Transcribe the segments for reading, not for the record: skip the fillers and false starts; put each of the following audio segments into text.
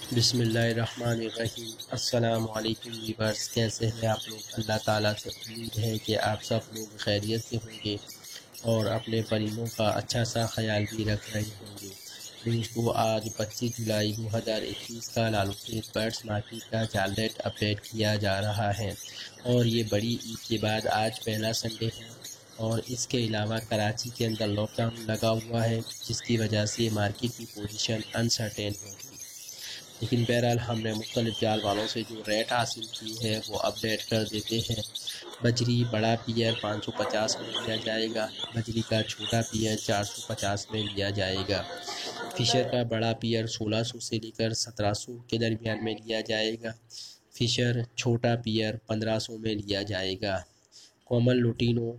बिस्मिल्लाहिर्रहमानिर्रहीम। अस्सलामु अलैकुम वीवर्स, कैसे हैं आप लोग। अल्लाह ताला से उम्मीद है कि आप सब लोग खैरियत से होंगे और अपने परिंदों का अच्छा सा ख्याल भी रख रहे होंगे। दोस्तों, आज 25 जुलाई 2021 का लालूखेत बर्ड्स मार्केट का जाल रेट अपडेट किया जा रहा है और ये बड़ी ईद के बाद आज पहला संडे है और इसके अलावा कराची के अंदर लॉकडाउन लगा हुआ है, जिसकी वजह से मार्केट की पोजीशन अनसर्टेन होगी। लेकिन बहरहाल हमने मुख्तलिफ जाल वालों से जो रेट हासिल की है वो अपडेट कर देते हैं। बजरी बड़ा पियर 550 में लिया जाएगा। बजरी का छोटा पियर 450 में लिया जाएगा। फिशर का बड़ा पियर 1600 से लेकर 1700 के दरमियान में लिया जाएगा। फिशर छोटा पियर 1500 में लिया जाएगा। कोमल लुटीनो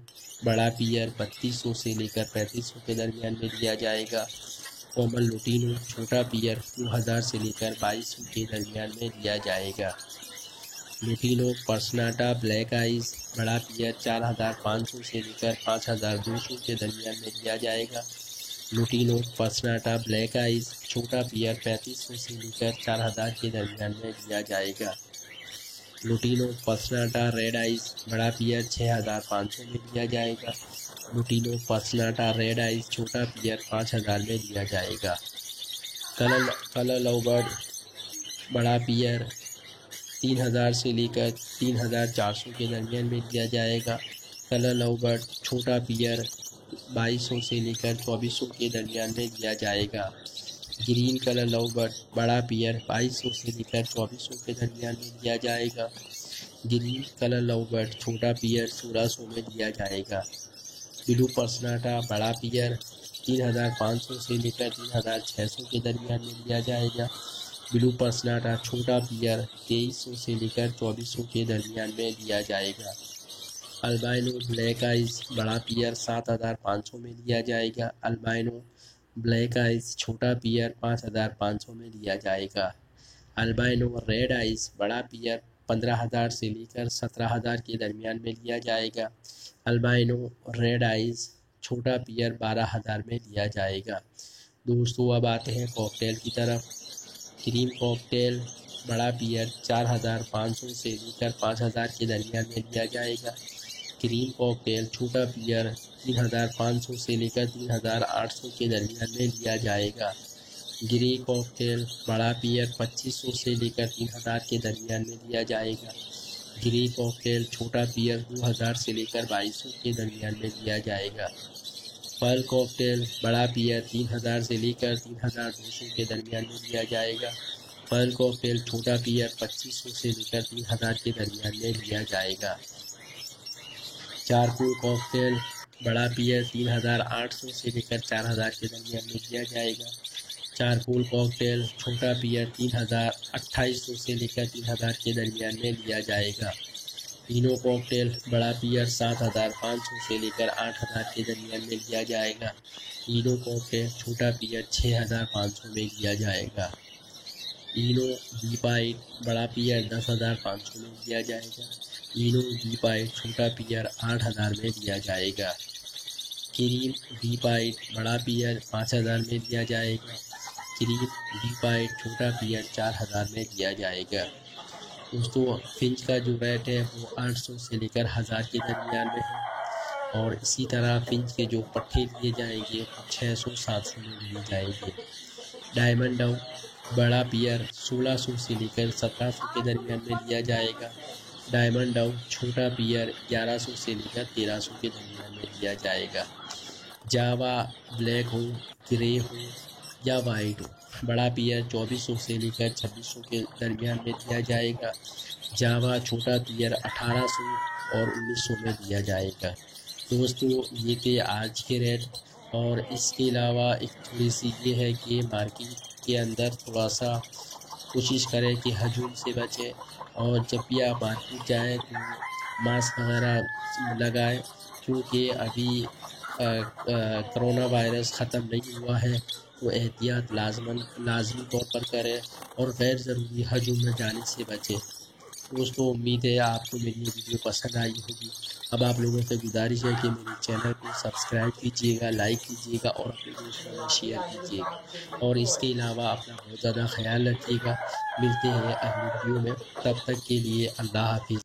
बड़ा पियर 3200 से लेकर 3500 के दरमियान में लिया जाएगा। कोमल लुटीनो छोटा पियर 2000 से लेकर 2200 के दरमियान में लिया जाएगा। लुटीनो पर्सनाटा ब्लैक आइज बड़ा पियर 4500 से लेकर 5200 के दरमियान में लिया जाएगा। लुटीनो पर्सनाटा ब्लैक आइज छोटा पियर 3500 से लेकर 4000 के दरमियान में लिया जाएगा। लुटीनो पर्सनाटा रेड आइज बड़ा पियर 6500 में लिया जाएगा। लुटीनो पर्सनाटा रेड आइज छोटा पियर 5000 में लिया जाएगा। कलर लवबर्ड बड़ा पियर 3000 से लेकर 3400 के दरमियान में लिया जाएगा। कलर लवबर्ड छोटा पियर 2200 से लेकर 2400 के दरमियान में लिया जाएगा। ग्रीन कलर लवबर्ड बड़ा पियर 2200 से लेकर 2400 के दरमियान में लिया जाएगा। ग्रीन कलर लवबर्ड छोटा पियर 1600 में लिया जाएगा। ब्लू पर्सनाटा बड़ा पियर 3500 से लेकर 3600 के दरमियान में लिया जाएगा। ब्लू पर्सनाटा छोटा पियर 2300 से लेकर 2400 के दरमियान में लिया जाएगा। अल्बाइनो ब्लैक आइज बड़ा पियर 7500 में लिया जाएगा। अल्बाइनो ब्लैक आइज छोटा पियर 5500 में लिया जाएगा। अल्बाइनो रेड आइज बड़ा पियर 15000 से लेकर 17000 के दरमियान में लिया जाएगा। अल्बाइनो रेड आइज छोटा पियर 12000 में लिया जाएगा। दोस्तों, अब आते हैं कॉकटेल की तरफ। क्रीम कॉकटेल बड़ा पियर 4500 से लेकर 5000 के दरमियान में लिया जाएगा। क्रीम कॉकटेल छोटा पियर 3500 से लेकर 3800 के दरमियान में लिया जाएगा। ग्रे कॉकटेल बड़ा पियर 2500 से लेकर 3000 के दरमियान में लिया जाएगा। ग्रे कॉकटेल छोटा पियर 2000 से लेकर 2200 के दरमियान में लिया जाएगा। पर्ल कॉकटेल बड़ा पियर 3000 से लेकर 3200 के दरमियान में लिया जाएगा। पर्ल कॉकटेल छोटा पियर 2500 से लेकर 3000 के दरमियान में लिया जाएगा। चारकोल कॉकटेल बड़ा पियर 3800 से लेकर 4000 के दरमियान में लिया जाएगा। चारकोल कॉकटेल छोटा पियर 2800 से लेकर 3000 के दरमियान में लिया जाएगा। तीनों कॉकटेल बड़ा पियर 7500 से लेकर 8000 के दरमियान में लिया जाएगा। तीनों कॉकटेल छोटा पियर 6500 में लिया जाएगा। तीनों डीपाइट बड़ा पियर 10500 में लिया जाएगा। तीनों डीपाइट छोटा पियर 8000 में लिया जाएगा। क्रीम डीपाइट बड़ा पियर 5000 में लिया जाएगा। क्रीम डीपाइट छोटा पियर 4000 में लिया जाएगा। दोस्तों, फिंच का जो रेट है वो 800 से लेकर 1000 के दरमियान में है और इसी तरह फिंच के जो पट्टे लिए जाएंगे वो 600-700 में लिए जाएंगे। डायमंड डाउन बड़ा पियर 1600 से लेकर 1700 के दरमियान में लिया जाएगा। डायमंड डाउन छोटा पियर 1100 से लेकर 1300 के दरमियान में लिया जाएगा। जावा ब्लैक हो, ग्रे हो या वाइट हो, बड़ा पियर 2400 से लेकर 2600 के दरमियान में लिया जाएगा। जावा छोटा पियर 1800 और 1900 में लिया जाएगा। दोस्तों, ये थे आज के रेट और इसके अलावा एक थोड़ी सी ये है कि मार्केट के अंदर थोड़ा सा कोशिश करें कि हजूम से बचें और जब भी आप मार्केट जाएँ तो मास्क वगैरह लगाएं, क्योंकि अभी कोरोना वायरस ख़त्म नहीं हुआ है, तो एहतियात लाजमी तौर पर करें और गैर ज़रूरी हजूम में जाने से बचें। दोस्तों उम्मीद है आपको मेरी ये वीडियो पसंद आई होगी। अब आप लोगों से गुजारिश है कि मेरे चैनल को सब्सक्राइब कीजिएगा, लाइक कीजिएगा और अपने दोस्तों में शेयर कीजिएगा। और इसके अलावा अपना बहुत ज़्यादा ख्याल रखिएगा। मिलते हैं अगली वीडियो में, तब तक के लिए अल्लाह हाफिज़।